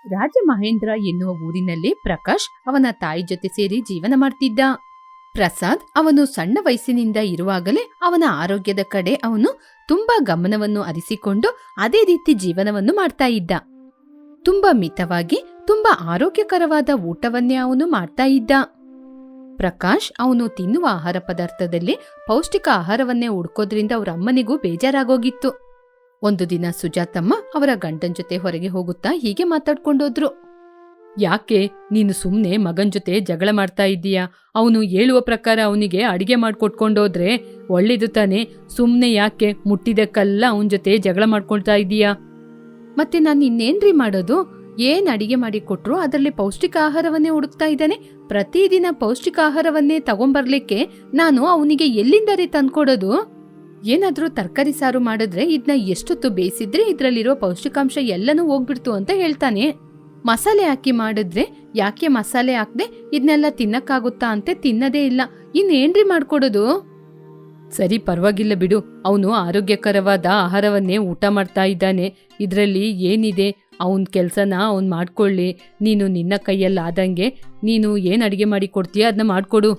ರಾಜಮಹೇಂದ್ರ ಎನ್ನುವ ಊರಿನಲ್ಲಿ ಪ್ರಕಾಶ್ ಅವನ ತಾಯಿ ಜೊತೆ ಸೇರಿ ಜೀವನ ಮಾಡ್ತಿದ್ದ. ಪ್ರಸಾದ್ ಅವನು ಸಣ್ಣ ವಯಸ್ಸಿನಿಂದ ಇರುವಾಗಲೇ ಅವನ ಆರೋಗ್ಯದ ಕಡೆ ಅವನು ತುಂಬಾ ಗಮನವನ್ನು ಹರಿಸಿಕೊಂಡು ಅದೇ ರೀತಿ ಜೀವನವನ್ನು ಮಾಡ್ತಾ ಇದ್ದ. ತುಂಬಾ ಮಿತವಾಗಿ ತುಂಬಾ ಆರೋಗ್ಯಕರವಾದ ಊಟವನ್ನೇ ಅವನು ಮಾಡ್ತಾ ಇದ್ದ. ಪ್ರಕಾಶ್ ಅವನು ತಿನ್ನುವ ಆಹಾರ ಪದಾರ್ಥದಲ್ಲಿ ಪೌಷ್ಟಿಕ ಆಹಾರವನ್ನೇ ಹುಡ್ಕೋದ್ರಿಂದ ಅವ್ರ ಅಮ್ಮನಿಗೂ ಬೇಜಾರಾಗೋಗಿತ್ತು. ಒಂದು ದಿನ ಸುಜಾತಮ್ಮ ಅವರ ಗಂಡನ ಜೊತೆ ಹೊರಗೆ ಹೋಗುತ್ತಾ ಹೀಗೆ ಮಾತಾಡ್ಕೊಂಡೋದ್ರು. ಯಾಕೆ ನೀನು ಸುಮ್ನೆ ಮಗನ್ ಜೊತೆ ಜಗಳ ಮಾಡ್ತಾ ಇದ್ದೀಯಾ? ಅವನು ಹೇಳುವ ಪ್ರಕಾರ ಅವನಿಗೆ ಅಡಿಗೆ ಮಾಡ್ಕೊಟ್ಕೊಂಡೋದ್ರೆ ಒಳ್ಳೇದು ತಾನೆ. ಸುಮ್ನೆ ಯಾಕೆ ಮುಟ್ಟಿದಕ್ಕೆಲ್ಲ ಅವನ ಜೊತೆ ಜಗಳ ಮಾಡ್ಕೊಳ್ತಾ ಇದ್ದೀಯಾ? ಮತ್ತೆ ನಾನು ಇನ್ನೇನ್ರಿ ಮಾಡೋದು? ಏನ್ ಅಡಿಗೆ ಮಾಡಿ ಕೊಟ್ರು ಅದರಲ್ಲಿ ಪೌಷ್ಟಿಕ ಆಹಾರವನ್ನೇ ಹುಡುಕ್ತಾ ಇದ್ದಾನೆ. ಪ್ರತಿದಿನ ಪೌಷ್ಟಿಕ ಆಹಾರವನ್ನೇ ತಗೊಂಬರ್ಲಿಕ್ಕೆ ನಾನು ಅವನಿಗೆ ಎಲ್ಲಿಂದರಿ ತಂದ್ಕೊಡೋದು? ಏನಾದ್ರೂ ತರಕಾರಿ ಸಾರು ಮಾಡಿದ್ರೆ ಇದನ್ನ ಎಷ್ಟೊತ್ತು ಬೇಯಿಸಿದ್ರೆ ಇದ್ರಲ್ಲಿರೋ ಪೌಷ್ಟಿಕಾಂಶ ಎಲ್ಲನೂ ಹೋಗ್ಬಿಡ್ತು ಅಂತ ಹೇಳ್ತಾನೆ. ಮಸಾಲೆ ಹಾಕಿ ಮಾಡಿದ್ರೆ ಯಾಕೆ ಮಸಾಲೆ ಹಾಕ್ದೆ ಇದನ್ನೆಲ್ಲ ತಿನ್ನಕ್ಕಾಗುತ್ತಾ ಅಂತೆ ತಿನ್ನದೇ ಇಲ್ಲ. ಇನ್ನೇನ್ರಿ ಮಾಡ್ಕೊಡೋದು? ಸರಿ ಪರವಾಗಿಲ್ಲ ಬಿಡು, ಅವನು ಆರೋಗ್ಯಕರವಾದ ಆಹಾರವನ್ನೇ ಊಟ ಮಾಡ್ತಾ ಇದ್ದಾನೆ. ಇದರಲ್ಲಿ ಏನಿದೆ? ಅವನ ಕೆಲಸನ ಅವನು ಮಾಡ್ಕೊಳ್ಳಿ. ನೀನು ನಿನ್ನ ಕೈಯಲ್ಲಾದಂಗೆ ನೀನು ಏನು ಅಡುಗೆ ಮಾಡಿ ಕೊಡ್ತೀಯ ಅದನ್ನ ಮಾಡಿಕೊಡು.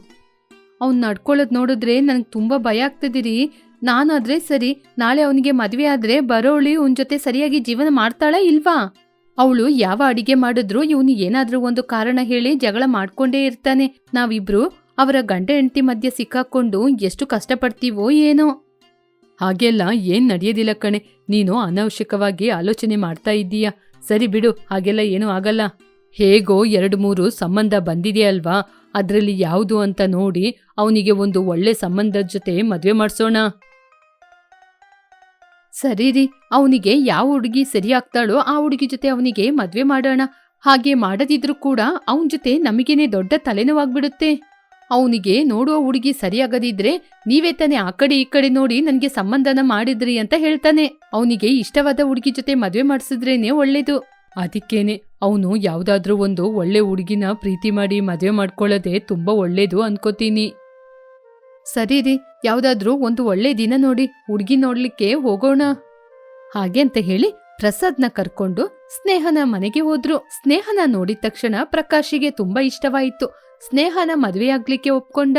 ಅವ್ನು ನಡ್ಕೊಳ್ಳೋದು ನೋಡಿದ್ರೆ ನನಗೆ ತುಂಬ ಭಯ ಆಗ್ತದಿರಿ. ನಾನಾದ್ರೆ ಸರಿ, ನಾಳೆ ಅವನಿಗೆ ಮದುವೆ ಆದರೆ ಬರೋಳಿ ಅವನ ಜೊತೆ ಸರಿಯಾಗಿ ಜೀವನ ಮಾಡ್ತಾಳ ಇಲ್ವಾ? ಅವಳು ಯಾವ ಅಡಿಗೆ ಮಾಡಿದ್ರು ಇವನು ಏನಾದ್ರೂ ಒಂದು ಕಾರಣ ಹೇಳಿ ಜಗಳ ಮಾಡ್ಕೊಂಡೇ ಇರ್ತಾನೆ. ನಾವಿಬ್ರು ಅವರ ಗಂಡ ಹೆಂಡತಿ ಮಧ್ಯೆ ಸಿಕ್ಕಾಕೊಂಡು ಎಷ್ಟು ಕಷ್ಟಪಡ್ತೀವೋ ಏನೋ. ಹಾಗೆಲ್ಲ ಏನ್ ನಡೆಯೋದಿಲ್ಲ ಕಣೆ, ನೀನು ಅನಾವಶ್ಯಕವಾಗಿ ಆಲೋಚನೆ ಮಾಡ್ತಾ ಇದ್ದೀಯ. ಸರಿ ಬಿಡು, ಹಾಗೆಲ್ಲ ಏನೂ ಆಗಲ್ಲ. ಹೇಗೋ 2-3 ಸಂಬಂಧ ಬಂದಿದೆಯಲ್ವಾ, ಅದ್ರಲ್ಲಿ ಯಾವುದು ಅಂತ ನೋಡಿ ಅವನಿಗೆ ಒಂದು ಒಳ್ಳೆ ಸಂಬಂಧದ ಜೊತೆ ಮದುವೆ ಮಾಡ್ಸೋಣ. ಸರಿ ರೀ, ಅವನಿಗೆ ಯಾವ ಹುಡುಗಿ ಸರಿ ಆಗ್ತಾಳೋ ಆ ಹುಡುಗಿ ಜೊತೆ ಅವನಿಗೆ ಮದ್ವೆ ಮಾಡೋಣ. ಹಾಗೆ ಮಾಡದಿದ್ರು ಕೂಡ ಅವನ ಜೊತೆ ನಮಗೇನೆ ದೊಡ್ಡ ತಲೆನೋವಾಗ್ಬಿಡುತ್ತೆ. ಅವನಿಗೆ ನೋಡುವ ಹುಡುಗಿ ಸರಿಯಾಗದಿದ್ರೆ ನೀವೇ ತಾನೆ ಆ ಕಡೆ ಈ ಕಡೆ ನೋಡಿ ನನಗೆ ಸಂಬಂಧನ ಮಾಡಿದ್ರಿ ಅಂತ ಹೇಳ್ತಾನೆ. ಅವನಿಗೆ ಇಷ್ಟವಾದ ಹುಡುಗಿ ಜೊತೆ ಮದ್ವೆ ಮಾಡಿಸಿದ್ರೇನೆ ಒಳ್ಳೇದು. ಅದಕ್ಕೇನೆ ಅವನು ಯಾವ್ದಾದ್ರೂ ಒಂದು ಒಳ್ಳೆ ಹುಡುಗಿನ ಪ್ರೀತಿ ಮಾಡಿ ಮದ್ವೆ ಮಾಡ್ಕೊಳ್ಳೋದೆ ತುಂಬಾ ಒಳ್ಳೇದು ಅನ್ಕೋತೀನಿ. ಸರಿ ರೀ, ಯಾವ್ದಾದ್ರೂ ಒಂದು ಒಳ್ಳೆ ದಿನ ನೋಡಿ ಹುಡುಗಿ ನೋಡ್ಲಿಕ್ಕೆ ಹೋಗೋಣ. ಹಾಗೆ ಅಂತ ಹೇಳಿ ಪ್ರಸಾದ್ನ ಕರ್ಕೊಂಡು ಸ್ನೇಹನ ಮನೆಗೆ ಹೋದ್ರು. ಸ್ನೇಹನ ನೋಡಿದ ತಕ್ಷಣ ಪ್ರಕಾಶಿಗೆ ತುಂಬಾ ಇಷ್ಟವಾಯಿತು. ಸ್ನೇಹನ ಮದುವೆಯಾಗ್ಲಿಕ್ಕೆ ಒಪ್ಕೊಂಡ.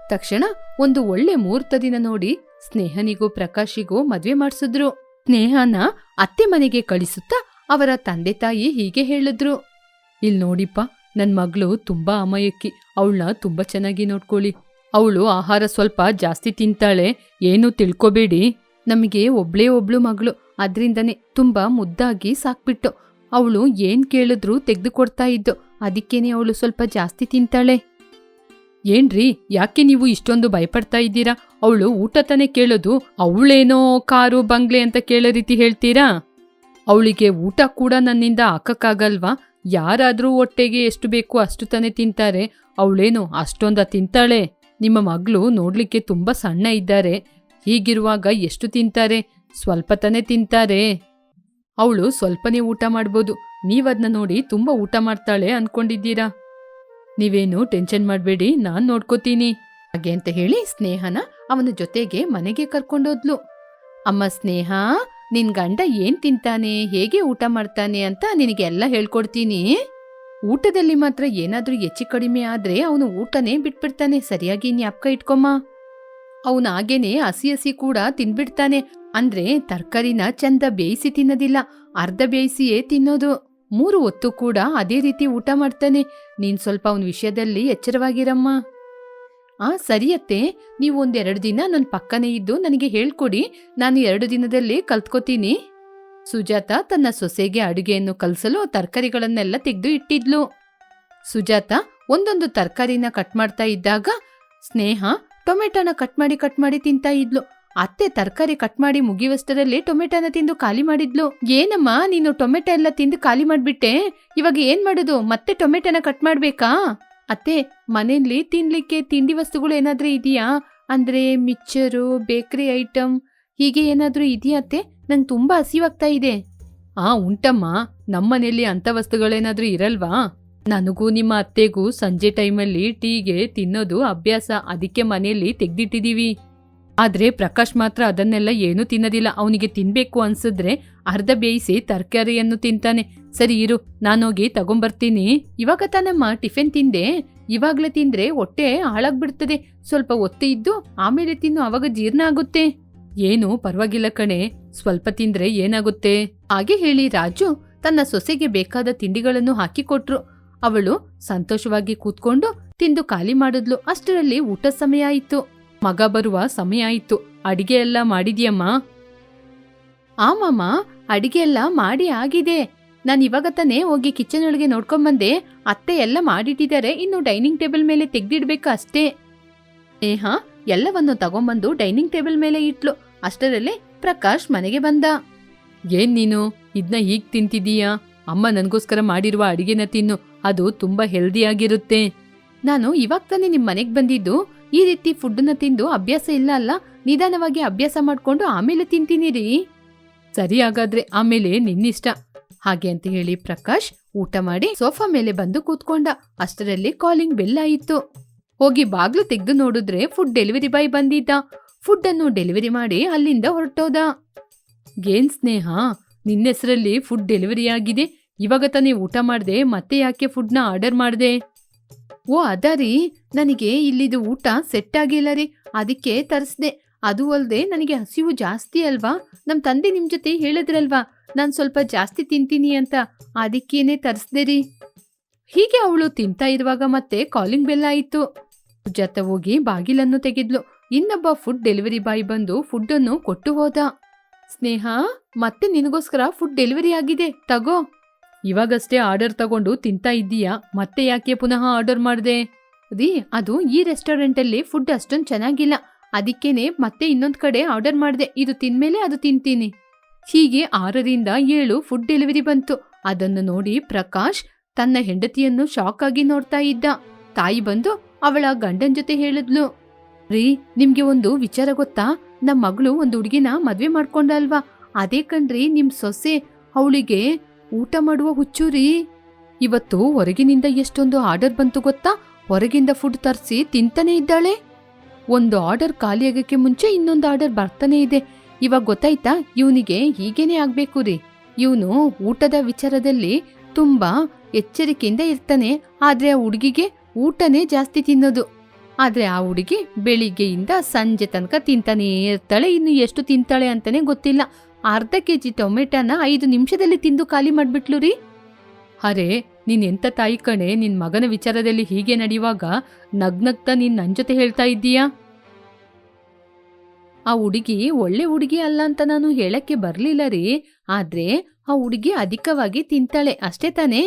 ತಕ್ಷಣ ಒಂದು ಒಳ್ಳೆ ಮುಹೂರ್ತ ದಿನ ನೋಡಿ ಸ್ನೇಹನಿಗೂ ಪ್ರಕಾಶಿಗೂ ಮದ್ವೆ ಮಾಡಿಸಿದ್ರು. ಸ್ನೇಹನ ಅತ್ತೆ ಮನೆಗೆ ಕಳಿಸುತ್ತಾ ಅವರ ತಂದೆ ತಾಯಿ ಹೀಗೆ ಹೇಳಿದ್ರು. ಇಲ್ ನೋಡಿಪ್ಪ, ನನ್ ಮಗಳು ತುಂಬಾ ಅಮಾಯಕಿ, ಅವಳನ್ನ ತುಂಬಾ ಚೆನ್ನಾಗಿ ನೋಡ್ಕೊಳ್ಳಿ. ಅವಳು ಆಹಾರ ಸ್ವಲ್ಪ ಜಾಸ್ತಿ ತಿಂತಾಳೆ, ಏನು ತಿಳ್ಕೊಬೇಡಿ. ನಮಗೆ ಒಬ್ಳೇ ಒಬ್ಳು ಮಗಳು, ಅದ್ರಿಂದನೇ ತುಂಬಾ ಮುದ್ದಾಗಿ ಸಾಕ್ಬಿಟ್ಟು ಅವಳು ಏನ್ ಕೇಳಿದ್ರು ತೆಗೆದುಕೊಡ್ತಾ ಇದ್ದು. ಅದಕ್ಕೇನೆ ಅವಳು ಸ್ವಲ್ಪ ಜಾಸ್ತಿ ತಿಂತಾಳೆ. ಏನ್ರಿ, ಯಾಕೆ ನೀವು ಇಷ್ಟೊಂದು ಭಯಪಡ್ತಾ ಇದ್ದೀರಾ? ಅವಳು ಊಟ ತಾನೇ ಕೇಳೋದು, ಅವಳೇನೋ ಕಾರು ಬಂಗ್ಲೆ ಅಂತ ಕೇಳೋ ರೀತಿ ಹೇಳ್ತೀರಾ? ಅವಳಿಗೆ ಊಟ ಕೂಡ ನನ್ನಿಂದ ಹಾಕಕ್ಕಾಗಲ್ವಾ? ಯಾರಾದ್ರೂ ಹೊಟ್ಟೆಗೆ ಎಷ್ಟು ಬೇಕು ಅಷ್ಟು ತಾನೇ ತಿಂತಾರೆ, ಅವಳೇನು ಅಷ್ಟೊಂದ ತಿಂತಾಳೆ? ನಿಮ್ಮ ಮಗಳು ನೋಡ್ಲಿಕ್ಕೆ ತುಂಬಾ ಸಣ್ಣ ಇದ್ದಾರೆ, ಹೀಗಿರುವಾಗ ಎಷ್ಟು ತಿಂತಾರೆ? ಸ್ವಲ್ಪ ತಾನೇ ತಿಂತಾರೆ. ಅವಳು ಸ್ವಲ್ಪನೇ ಊಟ ಮಾಡ್ಬೋದು, ನೀವದ್ನ ನೋಡಿ ತುಂಬಾ ಊಟ ಮಾಡ್ತಾಳೆ ಅನ್ಕೊಂಡಿದ್ದೀರಾ. ನೀವೇನು ಟೆನ್ಷನ್ ಮಾಡಬೇಡಿ, ನಾನ್ ನೋಡ್ಕೋತೀನಿ. ಹಾಗೆ ಅಂತ ಹೇಳಿ ಸ್ನೇಹನ ಅವನ ಜೊತೆಗೆ ಮನೆಗೆ ಕರ್ಕೊಂಡೋದ್ಲು. ಅಮ್ಮ ಸ್ನೇಹ, ನಿನ್ ಗಂಡ ಏನ್ ತಿಂತಾನೆ, ಹೇಗೆ ಊಟ ಮಾಡ್ತಾನೆ ಅಂತ ನಿನಗೆಲ್ಲ ಹೇಳ್ಕೊಡ್ತೀನಿ. ಊಟದಲ್ಲಿ ಮಾತ್ರ ಏನಾದ್ರೂ ಹೆಚ್ಚು ಕಡಿಮೆ ಆದ್ರೆ ಅವನು ಊಟನೇ ಬಿಟ್ಬಿಡ್ತಾನೆ, ಸರಿಯಾಗಿ ಜ್ಞಾಪಕ ಇಟ್ಕೊಮ್ಮ. ಅವನು ಹಾಗೇನೆ ಹಸಿ ಹಸಿ ಕೂಡ ತಿನ್ಬಿಡ್ತಾನೆ. ಅಂದ್ರೆ ತರಕಾರಿನ ಚಂದ ಬೇಯಿಸಿ ತಿನ್ನೋದಿಲ್ಲ, ಅರ್ಧ ಬೇಯಿಸಿಯೇ ತಿನ್ನೋದು. 3 ಹೊತ್ತು ಕೂಡ ಅದೇ ರೀತಿ ಊಟ ಮಾಡ್ತಾನೆ. ನೀನ್ ಸ್ವಲ್ಪ ಅವನ ವಿಷಯದಲ್ಲಿ ಎಚ್ಚರವಾಗಿರಮ್ಮ. ಸರಿಯತ್ತೆ, ನೀವು 1-2 ದಿನ ನನ್ನ ಪಕ್ಕನೇ ಇದ್ದು ನನಗೆ ಹೇಳ್ಕೊಡಿ, ನಾನು 2 ದಿನದಲ್ಲಿ ಕಲ್ತ್ಕೋತೀನಿ. ಸುಜಾತ ತನ್ನ ಸೊಸೆಗೆ ಅಡುಗೆಯನ್ನು ಕಲಿಸಲು ತರಕಾರಿಗಳನ್ನೆಲ್ಲ ತೆಗೆದು ಇಟ್ಟಿದ್ಲು. ಸುಜಾತ ಒಂದೊಂದು ತರಕಾರಿನ ಕಟ್ ಮಾಡ್ತಾ ಇದ್ದಾಗ ಸ್ನೇಹ ಟೊಮೆಟೊನ ಕಟ್ ಮಾಡಿ ತಿಂತಾ ಇದ್ಲು. ಅತ್ತೆ ತರಕಾರಿ ಕಟ್ ಮಾಡಿ ಮುಗಿಯುವಷ್ಟರಲ್ಲಿ ಟೊಮೆಟೊನ ತಿಂದು ಖಾಲಿ ಮಾಡಿದ್ಲು. ಏನಮ್ಮ ನೀನು ಟೊಮೆಟೊ ಎಲ್ಲ ತಿಂದು ಖಾಲಿ ಮಾಡ್ಬಿಟ್ಟೆ, ಇವಾಗ ಏನ್ ಮಾಡೋದು? ಮತ್ತೆ ಟೊಮೆಟೊನ ಕಟ್ ಮಾಡ್ಬೇಕಾ? ಅತ್ತೆ, ಮನೆಯಲ್ಲಿ ತಿನ್ಲಿಕ್ಕೆ ತಿಂಡಿ ವಸ್ತುಗಳು ಏನಾದ್ರೂ ಇದೆಯಾ? ಅಂದ್ರೆ ಮಿಕ್ಚರು, ಬೇಕರಿ ಐಟಮ್ ಹೀಗೆ ಏನಾದ್ರೂ ಇದೆಯಾ ಅತ್ತೆ? ನಂಗೆ ತುಂಬಾ ಹಸಿವಾಗ್ತಾ ಇದೆ. ಉಂಟಮ್ಮ, ನಮ್ಮನೇಲಿ ಅಂಥ ವಸ್ತುಗಳೇನಾದ್ರೂ ಇರಲ್ವಾ? ನನಗೂ ನಿಮ್ಮ ಅತ್ತೆಗೂ ಸಂಜೆ ಟೈಮಲ್ಲಿ ಟೀಗೆ ತಿನ್ನೋದು ಅಭ್ಯಾಸ, ಅದಕ್ಕೆ ಮನೆಯಲ್ಲಿ ತೆಗ್ದಿಟ್ಟಿದೀವಿ. ಆದ್ರೆ ಪ್ರಕಾಶ್ ಮಾತ್ರ ಅದನ್ನೆಲ್ಲ ಏನೂ ತಿನ್ನೋದಿಲ್ಲ. ಅವನಿಗೆ ತಿನ್ಬೇಕು ಅನ್ಸಿದ್ರೆ ಅರ್ಧ ಬೇಯಿಸಿ ತರಕಾರಿಯನ್ನು ತಿಂತಾನೆ. ಸರಿ ಇರು, ನಾನೋಗಿ ತಗೊಂಬರ್ತೀನಿ. ಇವಾಗ ತಾನಮ್ಮ ಟಿಫಿನ್ ತಿಂದೆ, ಇವಾಗ್ಲೇ ತಿಂದ್ರೆ ಹೊಟ್ಟೆ ಹಾಳಾಗ್ಬಿಡ್ತದೆ. ಸ್ವಲ್ಪ ಒತ್ತೆ ಇದ್ದು ಆಮೇಲೆ ತಿನ್ನು, ಅವಾಗ ಜೀರ್ಣ ಆಗುತ್ತೆ. ಏನು ಪರವಾಗಿಲ್ಲ ಕಣೆ, ಸ್ವಲ್ಪ ತಿಂದ್ರೆ ಏನಾಗುತ್ತೆ. ಹಾಗೆ ಹೇಳಿ ರಾಜು ತನ್ನ ಸೊಸೆಗೆ ಬೇಕಾದ ತಿಂಡಿಗಳನ್ನು ಹಾಕಿಕೊಟ್ರು. ಅವಳು ಸಂತೋಷವಾಗಿ ಕೂತ್ಕೊಂಡು ತಿಂದು ಖಾಲಿ ಮಾಡಿದ್ಲು. ಅಷ್ಟರಲ್ಲಿ ಊಟ ಸಮಯ ಆಯಿತು. ಮಗ ಬರುವ ಸಮಯ ಆಯಿತು. ಅಡಿಗೆ ಎಲ್ಲ ಮಾಡಿದ್ಯಮ್ಮ? ಆಮಮ್ಮ, ಅಡಿಗೆ ಎಲ್ಲ ಮಾಡಿ ಆಗಿದೆ. ನಾನು ಇವಾಗ ತಾನೇ ಹೋಗಿ ಕಿಚನ್ ಒಳಗೆ ನೋಡ್ಕೊಂಬಂದೆ. ಅತ್ತೆ ಎಲ್ಲ ಮಾಡಿಟ್ಟಿದ್ದಾರೆ, ಇನ್ನು ಡೈನಿಂಗ್ ಟೇಬಲ್ ಮೇಲೆ ತೆಗ್ದಿಡ್ಬೇಕು ಅಷ್ಟೇ. ನೇಹಾ ಎಲ್ಲವನ್ನು ತಗೊಂಬಂದು ಡೈನಿಂಗ್ ಟೇಬಲ್ ಮೇಲೆ ಇಟ್ಲು. ಅಷ್ಟರಲ್ಲೇ ಪ್ರಕಾಶ್ ಮನೆಗೆ ಬಂದ. ಏನ್ ನೀನು ಇದನ್ನ ಹೀಗ್ ತಿಂತಿದೀಯಾ? ಅಮ್ಮ ನನ್ಗೋಸ್ಕರ ಮಾಡಿರುವ ಅಡಿಗೆನ ತಿನ್ನು, ಅದು ತುಂಬಾ ಹೆಲ್ದಿಯಾಗಿರುತ್ತೆ. ನಾನು ಇವಾಗ ತಾನೇ ನಿಮ್ ಮನೆಗ್ ಬಂದಿದ್ದು. ಈ ರೀತಿ ಫುಡ್ನ ತಿಂದು ಅಭ್ಯಾಸ ಇಲ್ಲ ಅಲ್ಲ, ನಿಧಾನವಾಗಿ ಅಭ್ಯಾಸ ಮಾಡ್ಕೊಂಡು ಆಮೇಲೆ ತಿಂತೀನಿ ರೀ. ಸರಿ, ಹಾಗಾದ್ರೆ ಆಮೇಲೆ ನಿನ್ನಿಷ್ಟ. ಹಾಗೆ ಅಂತ ಹೇಳಿ ಪ್ರಕಾಶ್ ಊಟ ಮಾಡಿ ಸೋಫಾ ಮೇಲೆ ಬಂದು ಕೂತ್ಕೊಂಡ. ಅಷ್ಟರಲ್ಲಿ ಕಾಲಿಂಗ್ ಬೆಲ್ ಆಯಿತು. ಹೋಗಿ ಬಾಗ್ಲು ತೆಗೆದು ನೋಡಿದ್ರೆ ಫುಡ್ ಡೆಲಿವರಿ ಬಾಯ್ ಬಂದಿದ್ದ. ಫುಡ್ ಅನ್ನು ಡೆಲಿವರಿ ಮಾಡಿ ಅಲ್ಲಿಂದ ಹೊರಟೋದ. ಏನ್ ಸ್ನೇಹ, ನಿನ್ನೆಸರಲ್ಲಿ ಫುಡ್ ಡೆಲಿವರಿ ಆಗಿದೆ. ಇವಾಗ ತಾನೇ ಊಟ ಮಾಡ್ದೆ, ಮತ್ತೆ ಯಾಕೆ ಫುಡ್ನ ಆರ್ಡರ್ ಮಾಡ್ದೆ? ಓ ಅದರಿ, ನನಗೆ ಇಲ್ಲಿದು ಊಟ ಸೆಟ್ ಆಗಿಲ್ಲ ರೀ, ಅದಕ್ಕೆ ತರಿಸ್ದೆ. ಅದು ಅಲ್ದೆ ನನಗೆ ಹಸಿವು ಜಾಸ್ತಿ ಅಲ್ವಾ, ನಮ್ ತಂದೆ ನಿಮ್ ಜೊತೆ ಹೇಳಿದ್ರಲ್ವಾ ನಾನ್ ಸ್ವಲ್ಪ ಜಾಸ್ತಿ ತಿಂತೀನಿ ಅಂತ, ಅದಕ್ಕೇನೆ ತರಿಸ್ದೆ ರೀ. ಹೀಗೆ ಅವಳು ತಿಂತಾ ಇರುವಾಗ ಮತ್ತೆ ಕಾಲಿಂಗ್ ಬೆಲ್ ಆಯಿತು. ಸುಜಾತ ಹೋಗಿ ಬಾಗಿಲನ್ನು ತೆಗೆದ್ಲು. ಇನ್ನೊಬ್ಬ ಫುಡ್ ಡೆಲಿವರಿ ಬಾಯ್ ಬಂದು ಫುಡ್ ಅನ್ನು ಕೊಟ್ಟು ಹೋದ. ಸ್ನೇಹ, ಮತ್ತೆ ನಿನಗೋಸ್ಕರ ಫುಡ್ ಡೆಲಿವರಿ ಆಗಿದೆ, ತಗೋ. ಇವಾಗಷ್ಟೇ ಆರ್ಡರ್ ತಗೊಂಡು ತಿಂತಾ ಇದ್ದೀಯಾ, ಮತ್ತೆ ಯಾಕೆ ಪುನಃ ಆರ್ಡರ್ ಮಾಡ್ದೆ? ರೀ, ಅದು ಈ ರೆಸ್ಟೋರೆಂಟಲ್ಲಿ ಫುಡ್ ಅಷ್ಟೊಂದು ಚೆನ್ನಾಗಿಲ್ಲ, ಅದಕ್ಕೇನೆ ಮತ್ತೆ ಇನ್ನೊಂದ್ ಕಡೆ ಆರ್ಡರ್ ಮಾಡ್ದೆ. ಇದು ತಿಂದ್ಮೇಲೆ ಅದು ತಿಂತೀನಿ. ಹೀಗೆ 6ರಿಂದ 7 ಫುಡ್ ಡೆಲಿವರಿ ಬಂತು. ಅದನ್ನು ನೋಡಿ ಪ್ರಕಾಶ್ ತನ್ನ ಹೆಂಡತಿಯನ್ನು ಶಾಕ್ ಆಗಿ ನೋಡ್ತಾ ಇದ್ದ. ತಾಯಿ ಬಂದು ಅವಳ ಗಂಡನ್ ಜೊತೆ ಹೇಳಿದ್ಲು, ರೀ, ನಿಮ್ಗೆ ಒಂದು ವಿಚಾರ ಗೊತ್ತಾ? ನಮ್ ಮಗಳು ಒಂದು ಹುಡುಗಿನ ಮದ್ವೆ ಮಾಡ್ಕೊಂಡ ಅಲ್ವಾ, ಅದೇ ಕಣ್ರಿ ನಿಮ್ ಸೊಸೆ. ಅವಳಿಗೆ ಊಟ ಮಾಡುವ ಹುಚ್ಚು ರೀ. ಇವತ್ತು ಹೊರಗಿನಿಂದ ಎಷ್ಟೊಂದು ಆರ್ಡರ್ ಬಂತು ಗೊತ್ತಾ? ಹೊರಗಿಂದ ಫುಡ್ ತರಿಸಿ ತಿಂತಾನೆ ಇದ್ದಾಳೆ. ಒಂದು ಆರ್ಡರ್ ಖಾಲಿಯಾಗಕ್ಕೆ ಮುಂಚೆ ಇನ್ನೊಂದು ಆರ್ಡರ್ ಬರ್ತಾನೆ ಇದೆ. ಇವಾಗ ಗೊತ್ತಾಯ್ತಾ, ಇವನಿಗೆ ಹೀಗೇನೆ ಆಗ್ಬೇಕು ರೀ. ಇವನು ಊಟದ ವಿಚಾರದಲ್ಲಿ ತುಂಬಾ ಎಚ್ಚರಿಕೆಯಿಂದ ಇರ್ತಾನೆ, ಆದ್ರೆ ಆ ಹುಡುಗಿಗೆ ಊಟನೇ ಜಾಸ್ತಿ ತಿನ್ನೋದು. ಆದ್ರೆ ಆ ಹುಡುಗಿ ಬೆಳಿಗ್ಗೆಯಿಂದ ಸಂಜೆ ತನಕ ತಿಂತಾನೇ ಇರ್ತಾಳೆ. ಇನ್ನು ಎಷ್ಟು ತಿಂತಾಳೆ ಅಂತಾನೆ ಗೊತ್ತಿಲ್ಲ. ಅರ್ಧ ಕೆಜಿ ಟೊಮೆಟೊನ 5 ನಿಮಿಷದಲ್ಲಿ ತಿಂದು ಖಾಲಿ ಮಾಡ್ಬಿಟ್ಲು ರೀ. ಅರೆ, ನೀನ್ ಎಂತ ತಾಯಿ ಕಣೆ, ನಿನ್ ಮಗನ ವಿಚಾರದಲ್ಲಿ ಹೀಗೆ ನಡೆಯುವಾಗ ನಗ್ನಗ್ತಾ ನೀನ್ ನನ್ ಜೊತೆ ಹೇಳ್ತಾ ಇದ್ದೀಯಾ? ಆ ಹುಡುಗಿ ಒಳ್ಳೆ ಹುಡುಗಿ ಅಲ್ಲ ಅಂತ ನಾನು ಹೇಳಕ್ಕೆ ಬರ್ಲಿಲ್ಲ ರೀ, ಆದ್ರೆ ಆ ಹುಡುಗಿ ಅಧಿಕವಾಗಿ ತಿಂತಾಳೆ ಅಷ್ಟೇ ತಾನೇ.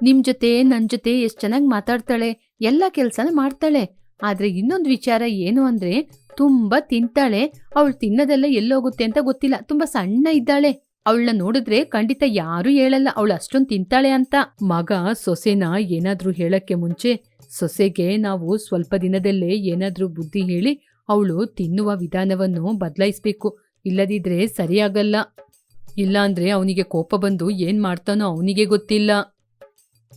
ನಿಮ್ ಜೊತೆ ನನ್ ಜೊತೆ ಎಷ್ಟ್ ಚೆನ್ನಾಗಿ ಮಾತಾಡ್ತಾಳೆ, ಎಲ್ಲ ಕೆಲ್ಸನ ಮಾಡ್ತಾಳೆ. ಆದ್ರೆ ಇನ್ನೊಂದು ವಿಚಾರ ಏನು ಅಂದ್ರೆ ತುಂಬಾ ತಿಂತಾಳೆ. ಅವಳು ತಿನ್ನೋದೆಲ್ಲ ಎಲ್ಲೋಗುತ್ತೆ ಅಂತ ಗೊತ್ತಿಲ್ಲ, ತುಂಬಾ ಸಣ್ಣ ಇದ್ದಾಳೆ. ಅವಳನ್ನ ನೋಡಿದ್ರೆ ಖಂಡಿತ ಯಾರು ಹೇಳಲ್ಲ ಅವಳು ಅಷ್ಟೊಂದು ತಿಂತಾಳೆ ಅಂತ. ಮಗ ಸೊಸೆನ ಏನಾದ್ರೂ ಹೇಳಕ್ಕೆ ಮುಂಚೆ ಸೊಸೆಗೆ ನಾವು ಸ್ವಲ್ಪ ದಿನದಲ್ಲೇ ಏನಾದ್ರೂ ಬುದ್ಧಿ ಹೇಳಿ ಅವಳು ತಿನ್ನುವ ವಿಧಾನವನ್ನು ಬದಲಾಯಿಸ್ಬೇಕು. ಇಲ್ಲದಿದ್ರೆ ಸರಿಯಾಗಲ್ಲ. ಇಲ್ಲಾಂದ್ರೆ ಅವನಿಗೆ ಕೋಪ ಬಂದು ಏನ್ ಮಾಡ್ತಾನೋ ಅವನಿಗೆ ಗೊತ್ತಿಲ್ಲ.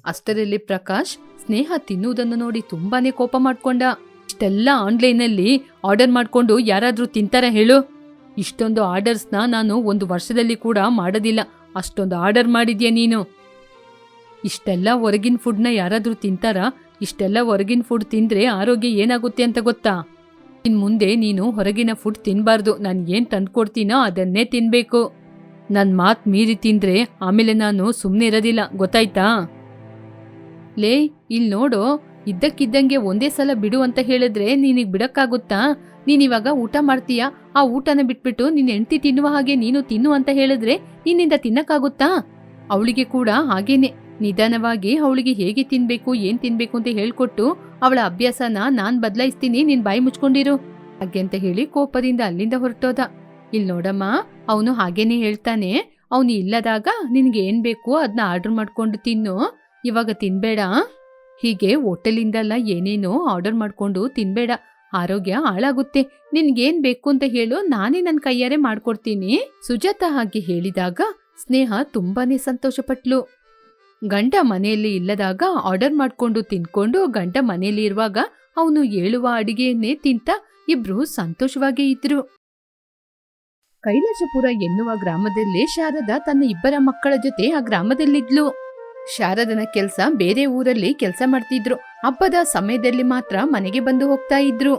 ಅಷ್ಟರಲ್ಲಿ ಪ್ರಕಾಶ್ ಸ್ನೇಹ ತಿನ್ನುವುದನ್ನು ನೋಡಿ ತುಂಬಾನೇ ಕೋಪ ಮಾಡ್ಕೊಂಡ. ಇಷ್ಟೆಲ್ಲ ಆನ್ಲೈನಲ್ಲಿ ಆರ್ಡರ್ ಮಾಡ್ಕೊಂಡು ಯಾರಾದ್ರೂ ತಿಂತಾರ ಹೇಳು? ಇಷ್ಟೊಂದು ಆರ್ಡರ್ಸ್ನ ನಾನು 1 ವರ್ಷದಲ್ಲಿ ಕೂಡ ಮಾಡೋದಿಲ್ಲ. ಅಷ್ಟೊಂದು ಆರ್ಡರ್ ಮಾಡಿದ್ಯಾ ನೀನು? ಇಷ್ಟೆಲ್ಲ ಹೊರಗಿನ ಫುಡ್ನ ಯಾರಾದ್ರೂ ತಿಂತಾರಾ? ಇಷ್ಟೆಲ್ಲ ಹೊರಗಿನ ಫುಡ್ ತಿಂದ್ರೆ ಆರೋಗ್ಯ ಏನಾಗುತ್ತೆ ಅಂತ ಗೊತ್ತಾ? ಇನ್ ಮುಂದೆ ನೀನು ಹೊರಗಿನ ಫುಡ್ ತಿನ್ಬಾರ್ದು. ನಾನು ಏನ್ ತಂದ್ಕೊಡ್ತೀನೋ ಅದನ್ನೇ ತಿನ್ಬೇಕು. ನನ್ ಮಾತ್ ಮೀರಿ ತಿಂದ್ರೆ ಆಮೇಲೆ ನಾನು ಸುಮ್ನೆ ಇರೋದಿಲ್ಲ, ಗೊತ್ತಾಯ್ತಾ? ಲೇ, ಇಲ್ ನೋಡು, ಇದ್ದಕ್ಕಿದ್ದಂಗೆ ಒಂದೇ ಸಲ ಬಿಡು ಅಂತ ಹೇಳಿದ್ರೆ ನೀನಿಗ್ ಬಿಡಕ್ಕಾಗುತ್ತಾ? ನೀನಿವಾಗ ಊಟ ಮಾಡ್ತೀಯಾ, ಆ ಊಟನ ಬಿಟ್ಬಿಟ್ಟು ನಿನ್ ಹೆಂಡ್ತಿ ತಿನ್ನುವ ಹಾಗೆ ನೀನು ತಿನ್ನು ಅಂತ ಹೇಳಿದ್ರೆ ನಿನ್ನಿಂದ ತಿನ್ನಕ್ಕಾಗುತ್ತಾ? ಅವಳಿಗೆ ಕೂಡ ಹಾಗೇನೆ ನಿಧಾನವಾಗಿ ಅವಳಿಗೆ ಹೇಗೆ ತಿನ್ಬೇಕು ಏನ್ ತಿನ್ಬೇಕು ಅಂತ ಹೇಳ್ಕೊಟ್ಟು ಅವಳ ಅಭ್ಯಾಸನ ನಾನ್ ಬದಲಾಯಿಸ್ತೀನಿ, ನೀನ್ ಬಾಯಿ ಮುಚ್ಕೊಂಡಿರು ಹಾಗೆ ಅಂತ ಹೇಳಿ ಕೋಪದಿಂದ ಅಲ್ಲಿಂದ ಹೊರಟೋದ. ಇಲ್ ನೋಡಮ್ಮ, ಅವನು ಹಾಗೇನೆ ಹೇಳ್ತಾನೆ, ಅವನು ಇಲ್ಲದಾಗ ನಿನ್ಗೆ ಏನ್ ಬೇಕು ಅದನ್ನ ಆರ್ಡರ್ ಮಾಡ್ಕೊಂಡು ತಿನ್ನು, ಇವಾಗ ತಿನ್ಬೇಡ. ಹೀಗೆ ಹೋಟೆಲಿಂದಲ್ಲ ಏನೇನೋ ಆರ್ಡರ್ ಮಾಡ್ಕೊಂಡು ತಿನ್ಬೇಡ, ಆರೋಗ್ಯ ಹಾಳಾಗುತ್ತೆ. ನಿನ್ಗೇನ್ ಬೇಕು ಅಂತ ಹೇಳು, ನಾನೇ ನನ್ನ ಕೈಯಾರೆ ಮಾಡ್ಕೊಡ್ತೀನಿ. ಸುಜಾತ ಹಾಗೆ ಹೇಳಿದಾಗ ಸ್ನೇಹ ತುಂಬಾನೇ ಸಂತೋಷಪಟ್ಲು. ಗಂಡ ಮನೆಯಲ್ಲಿ ಇಲ್ಲದಾಗ ಆರ್ಡರ್ ಮಾಡ್ಕೊಂಡು ತಿನ್ಕೊಂಡು, ಗಂಡ ಮನೆಯಲ್ಲಿ ಇರುವಾಗ ಅವನು ಹೇಳುವ ಅಡಿಗೆಯನ್ನೇ ತಿಂತ ಇಬ್ರು ಸಂತೋಷವಾಗೇ ಇದ್ರು. ಕೈಲಾಸಪುರ ಎನ್ನುವ ಗ್ರಾಮದಲ್ಲಿ ಶಾರದಾ ತನ್ನ ಇಬ್ಬರ ಮಕ್ಕಳ ಜೊತೆ ಆ ಗ್ರಾಮದಲ್ಲಿದ್ಲು. ಶಾರದನ ಕೆಲ್ಸ ಬೇರೆ ಊರಲ್ಲಿ ಕೆಲಸ ಮಾಡ್ತಿದ್ರು. ಹಬ್ಬದ ಸಮಯದಲ್ಲಿ ಮಾತ್ರ ಮನೆಗೆ ಬಂದು ಹೋಗ್ತಾ ಇದ್ರು.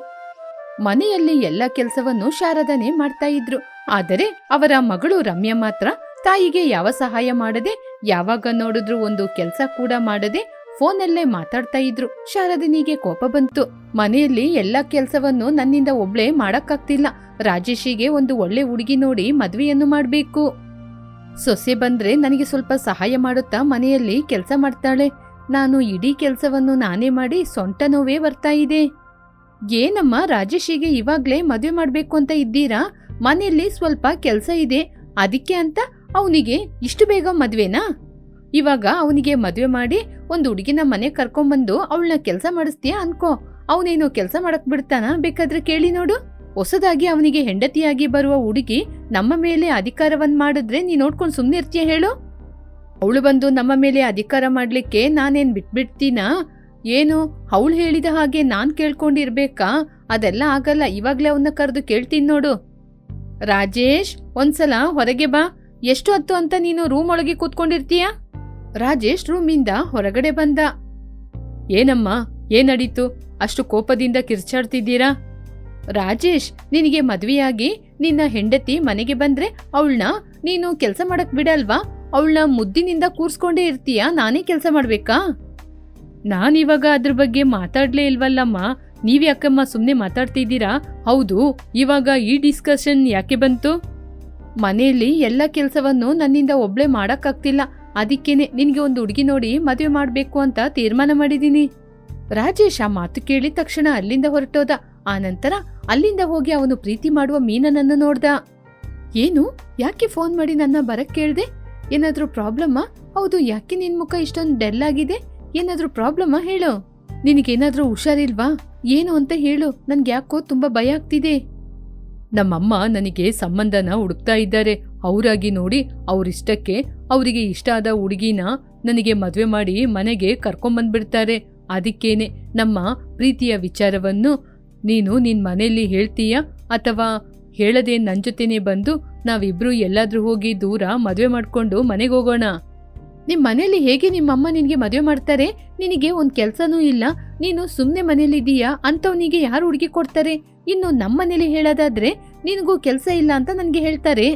ಮನೆಯಲ್ಲಿ ಎಲ್ಲ ಕೆಲಸವನ್ನು ಶಾರದನೇ ಮಾಡ್ತಾ ಇದ್ರು. ಆದರೆ ಅವರ ಮಗಳು ರಮ್ಯಾ ಮಾತ್ರ ತಾಯಿಗೆ ಯಾವ ಸಹಾಯ ಮಾಡದೆ, ಯಾವಾಗ ನೋಡಿದ್ರು ಒಂದು ಕೆಲಸ ಕೂಡ ಮಾಡದೆ ಫೋನಲ್ಲೇ ಮಾತಾಡ್ತಾ ಇದ್ರು. ಶಾರದನಿಗೆ ಕೋಪ ಬಂತು. ಮನೆಯಲ್ಲಿ ಎಲ್ಲ ಕೆಲಸವನ್ನು ನನ್ನಿಂದ ಒಬ್ಳೆ ಮಾಡಕ್ಕಾಗ್ತಿಲ್ಲ. ರಾಜೇಶಿಗೆ ಒಂದು ಒಳ್ಳೆ ಹುಡುಗಿ ನೋಡಿ ಮದ್ವೆಯನ್ನು ಮಾಡ್ಬೇಕು. ಸೊಸೆ ಬಂದ್ರೆ ನನಗೆ ಸ್ವಲ್ಪ ಸಹಾಯ ಮಾಡುತ್ತಾ ಮನೆಯಲ್ಲಿ ಕೆಲಸ ಮಾಡ್ತಾಳೆ. ನಾನು ಇಡೀ ಕೆಲಸವನ್ನು ನಾನೇ ಮಾಡಿ ಸೊಂಟ ನೋವೇ ಬರ್ತಾ ಇದೆ. ಏನಮ್ಮ, ರಾಜೇಶಿಗೆ ಇವಾಗ್ಲೇ ಮದ್ವೆ ಮಾಡ್ಬೇಕು ಅಂತ ಇದ್ದೀರಾ? ಮನೆಯಲ್ಲಿ ಸ್ವಲ್ಪ ಕೆಲಸ ಇದೆ, ಅದಕ್ಕೆ ಅಂತ ಅವನಿಗೆ ಇಷ್ಟು ಬೇಗ ಮದ್ವೆನಾ? ಇವಾಗ ಅವನಿಗೆ ಮದ್ವೆ ಮಾಡಿ ಒಂದು ಹುಡುಗಿನ ಮನೆ ಕರ್ಕೊಂಬಂದು ಅವಳನ್ನ ಕೆಲಸ ಮಾಡಿಸ್ತೀಯಾ ಅನ್ಕೋ. ಅವನೇನು ಕೆಲಸ ಮಾಡಕ್ ಬಿಡ್ತಾನ? ಬೇಕಾದ್ರೆ ಕೇಳಿ ನೋಡು. ಹೊಸದಾಗಿ ಅವನಿಗೆ ಹೆಂಡತಿಯಾಗಿ ಬರುವ ಹುಡುಗಿ ನಮ್ಮ ಮೇಲೆ ಅಧಿಕಾರವನ್ನ ಮಾಡಿದ್ರೆ ನೀ ನೋಡ್ಕೊಂಡು ಸುಮ್ನೆ ಇರ್ತೀಯ ಹೇಳು? ಅವಳು ಬಂದು ನಮ್ಮ ಮೇಲೆ ಅಧಿಕಾರ ಮಾಡ್ಲಿಕ್ಕೆ ನಾನೇನ್ ಬಿಟ್ಬಿಡ್ತೀನಾ? ಏನು ಅವಳು ಹೇಳಿದ ಹಾಗೆ ನಾನ್ ಕೇಳ್ಕೊಂಡಿರ್ಬೇಕಾ? ಅದೆಲ್ಲ ಆಗಲ್ಲ. ಇವಾಗ್ಲೇ ಅವನ್ನ ಕರೆದು ಕೇಳ್ತೀನಿ ನೋಡು. ರಾಜೇಶ್, ಒಂದ್ಸಲ ಹೊರಗೆ ಬಾ. ಎಷ್ಟು ಹೊತ್ತು ಅಂತ ನೀನು ರೂಮ್ ಒಳಗೆ ಕೂತ್ಕೊಂಡಿರ್ತೀಯ? ರಾಜೇಶ್ ರೂಮಿಂದ ಹೊರಗಡೆ ಬಂದ. ಏನಮ್ಮ, ಏನಡೀತು? ಅಷ್ಟು ಕೋಪದಿಂದ ಕಿರ್ಚಾಡ್ತಿದ್ದೀರಾ? ರಾಜೇಶ್, ನಿನಗೆ ಮದ್ವೆಯಾಗಿ ನಿನ್ನ ಹೆಂಡತಿ ಮನೆಗೆ ಬಂದ್ರೆ ಅವಳನ್ನ ನೀನು ಕೆಲಸ ಮಾಡಕ್ ಬಿಡಲ್ವಾ? ಅವಳನ್ನ ಮುದ್ದಿನಿಂದ ಕೂರ್ಸ್ಕೊಂಡೇ ಇರ್ತೀಯಾ? ನಾನೇ ಕೆಲಸ ಮಾಡ್ಬೇಕಾ? ನಾನಿವಾಗ ಅದ್ರ ಬಗ್ಗೆ ಮಾತಾಡ್ಲೇ ಇಲ್ವಲ್ಲಮ್ಮ. ನೀವ್ಯಾಕಮ್ಮ ಸುಮ್ನೆ ಮಾತಾಡ್ತಿದ್ದೀರಾ? ಹೌದು, ಇವಾಗ ಈ ಡಿಸ್ಕಷನ್ ಯಾಕೆ ಬಂತು? ಮನೆಯಲ್ಲಿ ಎಲ್ಲ ಕೆಲಸವನ್ನು ನನ್ನಿಂದ ಒಬ್ಳೆ ಮಾಡಕ್ಕಾಗ್ತಿಲ್ಲ. ಅದಕ್ಕೇನೆ ನಿನ್ಗೆ ಒಂದು ಹುಡುಗಿ ನೋಡಿ ಮದುವೆ ಮಾಡ್ಬೇಕು ಅಂತ ತೀರ್ಮಾನ ಮಾಡಿದೀನಿ. ರಾಜೇಶ್ ಆ ಮಾತು ಕೇಳಿದ ತಕ್ಷಣ ಅಲ್ಲಿಂದ ಹೊರಟೋದ. ಆನಂತರ ಅಲ್ಲಿಂದ ಹೋಗಿ ಅವನು ಪ್ರೀತಿ ಮಾಡುವ ಮೀನನನ್ನು ನೋಡ್ದ. ಏನು, ಯಾಕೆ ಫೋನ್ ಮಾಡಿ ನನ್ನ ಬರಕ್ ಕೇಳ್ದೆ? ಏನಾದ್ರೂ ಪ್ರಾಬ್ಲಮ್ಮಾ? ಹೌದು, ಯಾಕೆ ನಿನ್ ಮುಖ ಇಷ್ಟೊಂದು ಡೆಲ್ ಆಗಿದೆ? ಏನಾದ್ರೂ ಪ್ರಾಬ್ಲಮ್ಮಾ? ಹೇಳು. ನಿನಗೇನಾದ್ರೂ ಹುಷಾರಿಲ್ವಾ? ಏನು ಅಂತ ಹೇಳು. ನನ್ಗೆ ಯಾಕೋ ತುಂಬಾ ಭಯ ಆಗ್ತಿದೆ. ನಮ್ಮಮ್ಮ ನನಗೆ ಸಂಬಂಧನ ಹುಡುಕ್ತಾ ಇದ್ದಾರೆ. ಅವರಾಗಿ ನೋಡಿ ಅವರಿಷ್ಟಕ್ಕೆ ಅವರಿಗೆ ಇಷ್ಟ ಆದ ಹುಡುಗಿನ ನನಗೆ ಮದುವೆ ಮಾಡಿ ಮನೆಗೆ ಕರ್ಕೊಂಬಂದ್ಬಿಡ್ತಾರೆ. ಅದಕ್ಕೇನೆ ನಮ್ಮ ಪ್ರೀತಿಯ ವಿಚಾರವನ್ನು ನೀನು ನಿನ್ ಮನೆಯಲ್ಲಿ ಹೇಳ್ತೀಯಾ ಅಥವಾ ಹೇಳದೆ ನನ್ ಜೊತೆನೆ ಬಂದು ನಾವಿಬ್ರು ಎಲ್ಲಾದ್ರೂ ಹೋಗಿ ದೂರ ಮದುವೆ ಮಾಡ್ಕೊಂಡು ಮನೆಗೆ ಹೋಗೋಣ? ನಿಮ್ ಮನೇಲಿ ಹೇಗೆ ನಿಮ್ಮಮ್ಮ ನಿನ್ಗೆ ಮದುವೆ ಮಾಡ್ತಾರೆ? ನಿನಗೆ ಒಂದ್ ಕೆಲ್ಸನೂ ಇಲ್ಲ, ನೀನು ಸುಮ್ನೆ ಮನೇಲಿದ್ದೀಯಾ? ಅಂತವನಿಗೆ ಯಾರು ಹುಡುಗಿ ಕೊಡ್ತಾರೆ? ಇನ್ನು ನಮ್ಮನೇಲಿ ಹೇಳೋದಾದ್ರೆ ನಿನಗೂ ಕೆಲ್ಸ ಇಲ್ಲ ಅಂತ ನನ್ಗೆ ಹೇಳ್ತಾರೆ.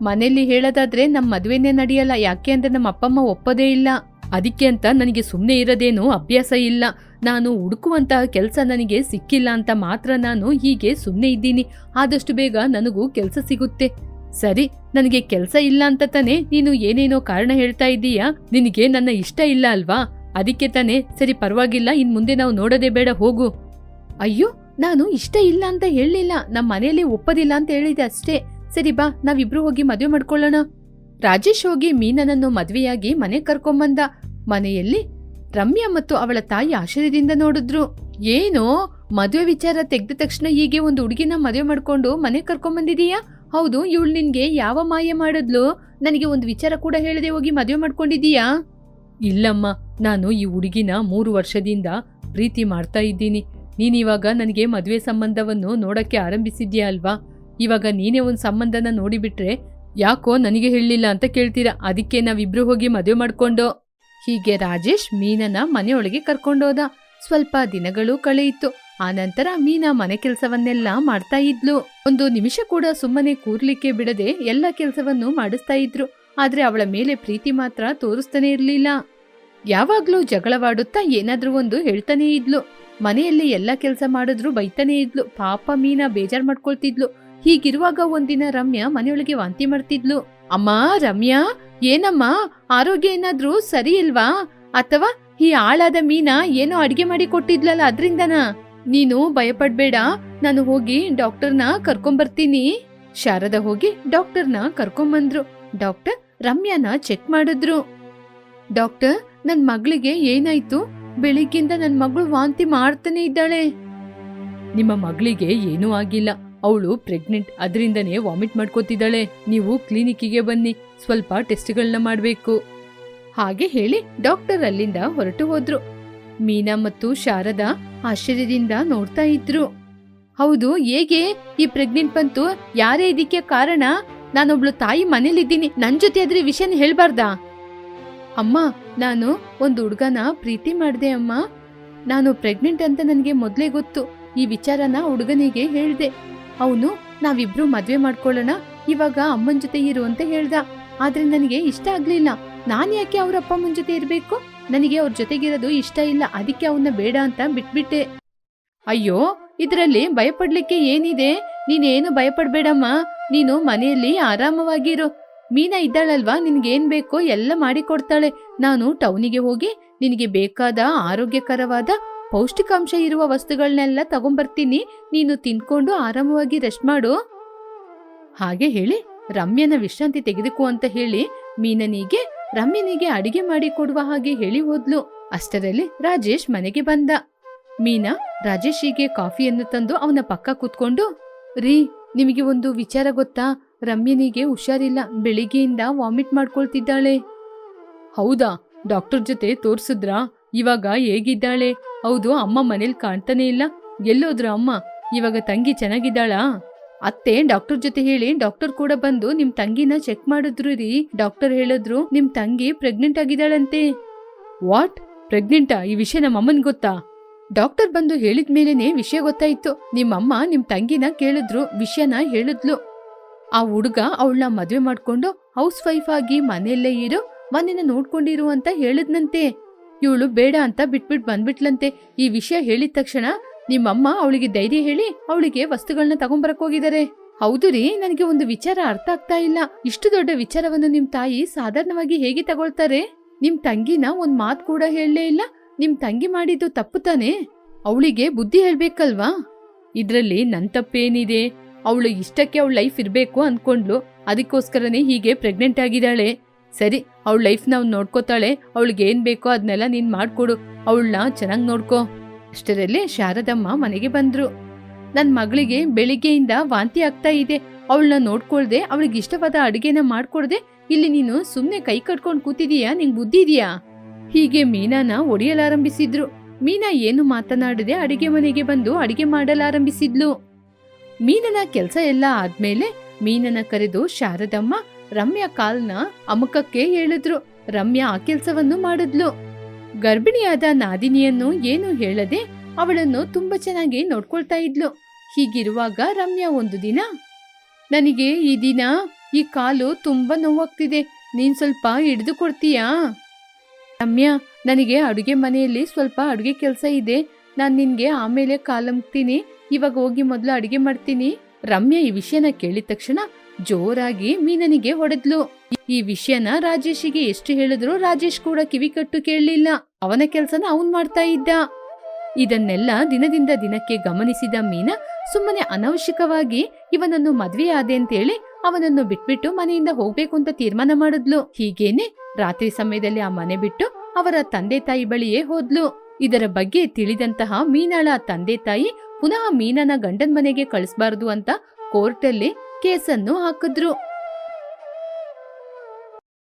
ಮನೇಲಿ ಹೇಳೋದಾದ್ರೆ ನಮ್ ಮದ್ವೆನೇ ನಡೆಯಲ್ಲ. ಯಾಕೆ ಅಂದ್ರೆ ನಮ್ಮ ಅಪ್ಪಮ್ಮ ಒಪ್ಪೋದೇ ಇಲ್ಲ. ಅದಕ್ಕೆ ಅಂತ ನನಗೆ ಸುಮ್ನೆ ಇರೋದೇನು ಅಭ್ಯಾಸ ಇಲ್ಲ. ನಾನು ಹುಡುಕುವಂತಹ ಕೆಲಸ ನನಗೆ ಸಿಕ್ಕಿಲ್ಲ ಅಂತ ಮಾತ್ರ ನಾನು ಹೀಗೆ ಸುಮ್ನೆ ಇದ್ದೀನಿ. ಆದಷ್ಟು ಬೇಗ ನನಗೂ ಕೆಲಸ ಸಿಗುತ್ತೆ. ಸರಿ, ನನಗೆ ಕೆಲಸ ಇಲ್ಲ ಅಂತ ತಾನೆ ನೀನು ಏನೇನೋ ಕಾರಣ ಹೇಳ್ತಾ ಇದ್ದೀಯಾ? ನಿನಗೆ ನನ್ನ ಇಷ್ಟ ಇಲ್ಲ ಅಲ್ವಾ? ಅದಕ್ಕೆ ತಾನೆ. ಸರಿ, ಪರವಾಗಿಲ್ಲ, ಇನ್ ಮುಂದೆ ನಾವು ನೋಡೋದೇ ಬೇಡ, ಹೋಗು. ಅಯ್ಯೋ, ನಾನು ಇಷ್ಟ ಇಲ್ಲ ಅಂತ ಹೇಳಲಿಲ್ಲ. ನಮ್ಮ ಮನೆಯಲ್ಲಿ ಒಪ್ಪದಿಲ್ಲ ಅಂತ ಹೇಳಿದೆ ಅಷ್ಟೇ. ಸರಿ ಬಾ, ನಾವಿಬ್ರು ಹೋಗಿ ಮದುವೆ ಮಾಡ್ಕೊಳ್ಳೋಣ. ರಾಜೇಶ್ ಹೋಗಿ ಮೀನನನ್ನು ಮದ್ವೆಯಾಗಿ ಮನೆ ಕರ್ಕೊಂಬಂದ. ಮನೆಯಲ್ಲಿ ರಮ್ಯಾ ಮತ್ತು ಅವಳ ತಾಯಿ ಆಶ್ಚರ್ಯದಿಂದ ನೋಡಿದ್ರು. ಏನೋ ಮದುವೆ ವಿಚಾರ ತೆಗ್ದ ತಕ್ಷಣ ಹೀಗೆ ಒಂದು ಹುಡುಗಿನ ಮದುವೆ ಮಾಡ್ಕೊಂಡು ಮನೆ ಕರ್ಕೊಂಬಂದಿದೀಯಾ? ಹೌದು, ಇವಳು ನಿನ್ಗೆ ಯಾವ ಮಾಯ ಮಾಡಿದ್ಲು? ನನಗೆ ಒಂದು ವಿಚಾರ ಕೂಡ ಹೇಳದೆ ಹೋಗಿ ಮದುವೆ ಮಾಡ್ಕೊಂಡಿದೀಯಾ? ಇಲ್ಲಮ್ಮ, ನಾನು ಈ ಹುಡುಗಿನ 3 ವರ್ಷದಿಂದ ಪ್ರೀತಿ ಮಾಡ್ತಾ ಇದ್ದೀನಿ. ನೀನಿವಾಗ ನನಗೆ ಮದುವೆ ಸಂಬಂಧವನ್ನು ನೋಡಕ್ಕೆ ಆರಂಭಿಸಿದ್ಯಾ ಅಲ್ವಾ? ಇವಾಗ ನೀನೇ ಒಂದು ಸಂಬಂಧನ ನೋಡಿಬಿಟ್ರೆ ಯಾಕೋ ನನಗೆ ಹೇಳಲಿಲ್ಲ ಅಂತ ಕೇಳ್ತೀರಾ. ಅದಕ್ಕೆ ನಾವಿಬ್ರು ಹೋಗಿ ಮದುವೆ ಮಾಡ್ಕೊಂಡು. ಹೀಗೆ ರಾಜೇಶ್ ಮೀನನ ಮನೆಯೊಳಗೆ ಕರ್ಕೊಂಡೋದ. ಸ್ವಲ್ಪ ದಿನಗಳು ಕಳೆಯಿತು. ಆನಂತರ ಮೀನಾ ಮನೆ ಕೆಲಸವನ್ನೆಲ್ಲ ಮಾಡ್ತಾ ಇದ್ಲು. ಒಂದು ನಿಮಿಷ ಕೂಡ ಸುಮ್ಮನೆ ಕೂರ್ಲಿಕ್ಕೆ ಬಿಡದೆ ಎಲ್ಲ ಕೆಲಸವನ್ನು ಮಾಡಿಸ್ತಾ ಇದ್ರು. ಆದ್ರೆ ಅವಳ ಮೇಲೆ ಪ್ರೀತಿ ಮಾತ್ರ ತೋರಿಸ್ತಾನೆ ಇರ್ಲಿಲ್ಲ. ಯಾವಾಗ್ಲೂ ಜಗಳವಾಡುತ್ತಾ ಏನಾದ್ರೂ ಒಂದು ಹೇಳ್ತಾನೇ ಇದ್ಲು. ಮನೆಯಲ್ಲಿ ಎಲ್ಲ ಕೆಲಸ ಮಾಡಿದ್ರು ಬೈತಾನೇ ಇದ್ಲು. ಪಾಪ ಮೀನಾ ಬೇಜಾರ್ ಮಾಡ್ಕೊಳ್ತಿದ್ಲು. ಹೀಗಿರುವಾಗ ಒಂದಿನ ರಮ್ಯಾ ಮನೆಯೊಳಗೆ ವಾಂತಿ ಮಾಡ್ತಿದ್ಲು. ಅಮ್ಮ ರಮ್ಯಾ, ಏನಮ್ಮ, ಆರೋಗ್ಯ ಏನಾದ್ರೂ ಸರಿ ಇಲ್ವಾ? ಅಥವಾ ಈ ಆಳಾದ ಮೀನಾ ಏನೋ ಅಡ್ಗೆ ಮಾಡಿ ಕೊಟ್ಟಿದ್ಲಲ್ಲ ಅದ್ರಿಂದನಾ? ನೀನು ಭಯಪಡ್ಬೇಡ, ನಾನು ಹೋಗಿ ಡಾಕ್ಟರ್ನ ಕರ್ಕೊಂಬರ್ತೀನಿ. ಶಾರದಾ ಹೋಗಿ ಡಾಕ್ಟರ್ನ ಕರ್ಕೊಂಬಂದ್ರು. ಡಾಕ್ಟರ್ ರಮ್ಯಾನ ಚೆಕ್ ಮಾಡಿದ್ರು. ಡಾಕ್ಟರ್, ನನ್ ಮಗಳಿಗೆ ಏನಾಯ್ತು? ಬೆಳಿಗ್ಗಿಂದ ನನ್ ಮಗಳು ವಾಂತಿ ಮಾಡ್ತಾನೆ ಇದ್ದಾಳೆ. ನಿಮ್ಮ ಮಗಳಿಗೆ ಏನೂ ಆಗಿಲ್ಲ, ಅವಳು ಪ್ರೆಗ್ನೆಂಟ್, ಅದರಿಂದನೇ ವಾಮಿಟ್ ಮಾಡ್ಕೋತಿದ್ದಾಳೆ. ನೀವು ಕ್ಲಿನಿಕ್ಕಿಗೆ ಬನ್ನಿ, ಸ್ವಲ್ಪ ಟೆಸ್ಟ್ಗಳನ್ನ ಮಾಡಬೇಕು. ಹಾಗೆ ಹೇಳಿ ಡಾಕ್ಟರ್ ಅಲ್ಲಿಂದ ಹೊರಟು ಹೋದ್ರು. ಮೀನಾ ಮತ್ತು ಶಾರದಾ ಆಶ್ಚರ್ಯದಿಂದ ನೋಡ್ತಾ ಇದ್ರು. ಹೌದು, ಹೇಗೆ ಈ ಪ್ರೆಗ್ನೆಂಟ್ ಬಂತು? ಯಾರೇ ಇದಕ್ಕೆ ಕಾರಣ? ನಾನೊಬ್ಳು ತಾಯಿ ಮನೇಲಿದ್ದೀನಿ, ನನ್ ಜೊತೆ ಆದ್ರೆ ವಿಷಯನ ಹೇಳ್ಬಾರ್ದಾ? ಅಮ್ಮ, ನಾನು ಒಂದು ಹುಡ್ಗನ ಪ್ರೀತಿ ಮಾಡ್ದೆ ಅಮ್ಮ. ನಾನು ಪ್ರೆಗ್ನೆಂಟ್ ಅಂತ ನನಗೆ ಮೊದ್ಲೇ ಗೊತ್ತು. ಈ ವಿಚಾರನ ಹುಡುಗನಿಗೆ ಹೇಳ್ದೆ. ಅವನು ನಾವಿಬ್ರು ಮದ್ವೆ ಮಾಡ್ಕೊಳ್ಳೋಣ, ಇವಾಗ ಅಮ್ಮನ ಜೊತೆ ಇರು ಅಂತ ಹೇಳ್ದ. ಆದ್ರೆ ನನಗೆ ಇಷ್ಟ ಆಗ್ಲಿಲ್ಲ. ನಾನ್ ಯಾಕೆ ಅವ್ರ ಅಪ್ಪ ಅಮ್ಮನ ಜೊತೆ ಇರ್ಬೇಕು? ನನಗೆ ಅವ್ರ ಜೊತೆಗಿರೋದು ಇಷ್ಟ ಇಲ್ಲ, ಅದಕ್ಕೆ ಅವನ್ನ ಬೇಡ ಅಂತ ಬಿಟ್ಬಿಟ್ಟೆ. ಅಯ್ಯೋ, ಇದರಲ್ಲಿ ಭಯಪಡ್ಲಿಕ್ಕೆ ಏನಿದೆ? ನೀನೇನು ಭಯಪಡ್ಬೇಡಮ್ಮ. ನೀನು ಮನೆಯಲ್ಲಿ ಆರಾಮವಾಗಿರು. ಮೀನಾ ಇದ್ದಾಳಲ್ವಾ, ನಿನ್ಗೇನ್ ಬೇಕೋ ಎಲ್ಲ ಮಾಡಿಕೊಡ್ತಾಳೆ. ನಾನು ಟೌನಿಗೆ ಹೋಗಿ ನಿನಗೆ ಬೇಕಾದ ಆರೋಗ್ಯಕರವಾದ ಪೌಷ್ಟಿಕಾಂಶ ಇರುವ ವಸ್ತುಗಳನ್ನೆಲ್ಲ ತಗೊಂಬರ್ತೀನಿ. ನೀನು ತಿನ್ಕೊಂಡು ಆರಾಮವಾಗಿ ರೆಸ್ಟ್ ಮಾಡು. ಹಾಗೆ ಹೇಳಿ ರಮ್ಯನ ವಿಶ್ರಾಂತಿ ತೆಗೆದುಕೋ ಅಂತ ಹೇಳಿ ರಮ್ಯನಿಗೆ ಅಡಿಗೆ ಮಾಡಿ ಕೊಡುವ ಹಾಗೆ ಹೇಳಿ ಹೋದ್ಲು. ಅಷ್ಟರಲ್ಲಿ ರಾಜೇಶ್ ಮನೆಗೆ ಬಂದ. ಮೀನಾ ರಾಜೇಶಿಗೆ ಕಾಫಿಯನ್ನು ತಂದು ಅವನ ಪಕ್ಕ ಕೂತ್ಕೊಂಡು, ರೀ, ನಿಮಗೆ ಒಂದು ವಿಚಾರ ಗೊತ್ತಾ? ರಮ್ಯನಿಗೆ ಹುಷಾರಿಲ್ಲ, ಬೆಳಿಗ್ಗೆಯಿಂದ ವಾಮಿಟ್ ಮಾಡ್ಕೊಳ್ತಿದ್ದಾಳೆ. ಹೌದಾ? ಡಾಕ್ಟರ್ ಜೊತೆ ತೋರ್ಸಿದ್ರಾ? ಇವಾಗ ಹೇಗಿದ್ದಾಳೆ? ಹೌದು, ಅಮ್ಮ ಮನೇಲಿ ಕಾಣ್ತಾನೆ ಇಲ್ಲ. ಎಲ್ಲೋದ್ರ ಅಮ್ಮ? ಇವಾಗ ತಂಗಿ ಚೆನ್ನಾಗಿದ್ದಾಳಾ? ಅತ್ತೆ ಡಾಕ್ಟರ್ ಜೊತೆ ಹೇಳಿ ಡಾಕ್ಟರ್ ಕೂಡ ಬಂದು ನಿಮ್ ತಂಗಿನ ಚೆಕ್ ಮಾಡಿದ್ರು ರೀ. ಡಾಕ್ಟರ್ ಹೇಳಿದ್ರು ನಿಮ್ ತಂಗಿ ಪ್ರೆಗ್ನೆಂಟ್ ಆಗಿದ್ದಾಳಂತೆ. ವಾಟ್? ಪ್ರೆಗ್ನೆಂಟಾ? ಈ ವಿಷಯ ನಮ್ಮಮ್ಮನ್ ಗೊತ್ತಾ? ಡಾಕ್ಟರ್ ಬಂದು ಹೇಳಿದ್ಮೇಲೆನೆ ವಿಷಯ ಗೊತ್ತಾಯ್ತು. ನಿಮ್ಮಮ್ಮ ನಿಮ್ ತಂಗಿನ ಕೇಳಿದ್ರು, ವಿಷಯನ ಹೇಳಿದ್ಲು. ಆ ಹುಡುಗ ಅವಳನ್ನ ಮದ್ವೆ ಮಾಡ್ಕೊಂಡು ಹೌಸ್ ವೈಫ್ ಆಗಿ ಮನೆಯಲ್ಲೇ ಇರು, ಮನೆನ ನೋಡ್ಕೊಂಡಿರು ಅಂತ ಹೇಳಿದ್ನಂತೆ. ಇವಳು ಬೇಡ ಅಂತ ಬಿಟ್ಬಿಟ್ ಬಂದ್ಬಿಟ್ಲಂತೆ. ಈ ವಿಷಯ ಹೇಳಿದ ತಕ್ಷಣ ನಿಮ್ಮಮ್ಮ ಅವಳಿಗೆ ಧೈರ್ಯ ಹೇಳಿ ಅವಳಿಗೆ ವಸ್ತುಗಳನ್ನ ತಗೊಂಬರಕ್ ಹೋಗಿದ್ದಾರೆ. ಹೌದು ರೀ, ನನಗೆ ಒಂದು ವಿಚಾರ ಅರ್ಥ ಆಗ್ತಾ ಇಲ್ಲ. ಇಷ್ಟು ದೊಡ್ಡ ವಿಚಾರವನ್ನು ನಿಮ್ ತಾಯಿ ಸಾಧಾರಣವಾಗಿ ಹೇಗೆ ತಗೊಳ್ತಾರೆ? ನಿಮ್ ತಂಗಿನ ಒಂದ್ ಮಾತ್ ಕೂಡ ಹೇಳಲೇ ಇಲ್ಲ. ನಿಮ್ ತಂಗಿ ಮಾಡಿದ್ದು ತಪ್ಪು ತಾನೆ? ಅವಳಿಗೆ ಬುದ್ಧಿ ಹೇಳ್ಬೇಕಲ್ವಾ? ಇದ್ರಲ್ಲಿ ನನ್ ತಪ್ಪೇನಿದೆ? ಅವಳು ಇಷ್ಟಕ್ಕೆ ಅವಳ ಲೈಫ್ ಇರ್ಬೇಕು ಅನ್ಕೊಂಡ್ಲು, ಅದಕ್ಕೋಸ್ಕರನೇ ಹೀಗೆ ಪ್ರೆಗ್ನೆಂಟ್ ಆಗಿದ್ದಾಳೆ. ಸರಿ, ಅವಳ ಲೈಫ್ ನಾವು ನೋಡ್ಕೋತಾಳೆ. ಅವಳಿಗೆ ಏನ್ ಬೇಕೋ ಅದನ್ನೆಲ್ಲ ನೀನ್ ಮಾಡ್ಕೊಡು, ಅವಳನ್ನ ಚೆನ್ನಾಗ್ ನೋಡ್ಕೋ. ಅಷ್ಟರಲ್ಲಿ ಶಾರದಮ್ಮ ಮನೆಗೆ ಬಂದ್ರು. ನನ್ ಮಗಳಿಗೆ ಬೆಳಿಗ್ಗೆಯಿಂದ ವಾಂತಿ ಆಗ್ತಾ ಇದೆ, ಅವಳನ್ನ ನೋಡ್ಕೊಳ್ದೆ, ಅವಳಿಗೆ ಇಷ್ಟವಾದ ಅಡಿಗೆನ ಮಾಡ್ಕೊಡ್ದೆ ಇಲ್ಲಿ ನೀನು ಸುಮ್ನೆ ಕೈ ಕಟ್ಕೊಂಡ್ ಕೂತಿದೀಯಾ? ನಿಂಗ್ ಬುದ್ಧಿ ಇದೆಯಾ? ಹೀಗೆ ಮೀನಾನ ಒಡೆಯಲಾರಂಭಿಸಿದ್ರು. ಮೀನಾ ಏನು ಮಾತನಾಡದೆ ಅಡಿಗೆ ಮನೆಗೆ ಬಂದು ಅಡಿಗೆ ಮಾಡಲಾರಂಭಿಸಿದ್ಲು. ಮೀನನ ಕೆಲ್ಸ ಎಲ್ಲ ಆದ್ಮೇಲೆ ಮೀನನ ಕರೆದು ಶಾರದಮ್ಮ ರಮ್ಯಾ ಕಾಲ್ನ ಅಮುಕಕ್ಕೆ ಹೇಳಿದ್ರು. ರಮ್ಯಾ ಆ ಕೆಲ್ಸವನ್ನು ಮಾಡಿದ್ಲು. ಗರ್ಭಿಣಿಯಾದ ನಾದಿನಿಯನ್ನು ಏನು ಹೇಳದೆ ಅವಳನ್ನು ತುಂಬಾ ಚೆನ್ನಾಗಿ ನೋಡ್ಕೊಳ್ತಾ ಇದ್ಲು. ಹೀಗಿರುವಾಗ ರಮ್ಯಾ ಒಂದು ದಿನ, ನನಗೆ ಈ ದಿನ ಈ ಕಾಲು ತುಂಬಾ ನೋವಾಗ್ತಿದೆ, ನೀನ್ ಸ್ವಲ್ಪ ಹಿಡಿದು ಕೊಡ್ತೀಯಾ? ರಮ್ಯಾ, ನನಗೆ ಅಡುಗೆ ಮನೆಯಲ್ಲಿ ಸ್ವಲ್ಪ ಅಡುಗೆ ಕೆಲಸ ಇದೆ, ನಾನ್ ನಿನ್ಗೆ ಆಮೇಲೆ ಕಾಲಮ್ತೀನಿ, ಇವಾಗ ಹೋಗಿ ಮೊದಲು ಅಡುಗೆ ಮಾಡ್ತೀನಿ. ರಮ್ಯಾ ಈ ವಿಷಯನ ಕೇಳಿದ ತಕ್ಷಣ ಜೋರಾಗಿ ಮೀನನಿಗೆ ಹೊಡೆದ್ಲು. ಈ ವಿಷಯನ ರಾಜೇಶಿಗೆ ಎಷ್ಟು ಹೇಳಿದ್ರು ರಾಜೇಶ್ ಕೂಡ ಕಿವಿ ಕಟ್ಟು ಕೇಳಲಿಲ್ಲ. ಅವನ ಕೆಲ್ಸನ ಅವನ್ ಮಾಡ್ತಾ ಇದ್ದ. ಇದನ್ನೆಲ್ಲ ದಿನದಿಂದ ದಿನಕ್ಕೆ ಗಮನಿಸಿದ ಮೀನಾ ಸುಮ್ಮನೆ ಅನವಶ್ಯಕವಾಗಿ ಇವನನ್ನು ಮದ್ವೆಯಾದೆ ಅಂತೇಳಿ ಅವನನ್ನು ಬಿಟ್ಬಿಟ್ಟು ಮನೆಯಿಂದ ಹೋಗ್ಬೇಕು ಅಂತ ತೀರ್ಮಾನ ಮಾಡಿದ್ಲು. ಹೀಗೇನೆ ರಾತ್ರಿ ಸಮಯದಲ್ಲಿ ಆ ಮನೆ ಬಿಟ್ಟು ಅವರ ತಂದೆ ತಾಯಿ ಬಳಿಯೇ ಹೋದ್ಲು. ಇದರ ಬಗ್ಗೆ ತಿಳಿದಂತಹ ಮೀನಾಳ ತಂದೆ ತಾಯಿ ಪುನಃ ಮೀನನ ಗಂಡನ್ ಮನೆಗೆ ಕಳಿಸಬಾರದು ಅಂತ ಕೋರ್ಟಲ್ಲಿ ಕೇಸನ್ನು ಹಾಕಿದ್ರು.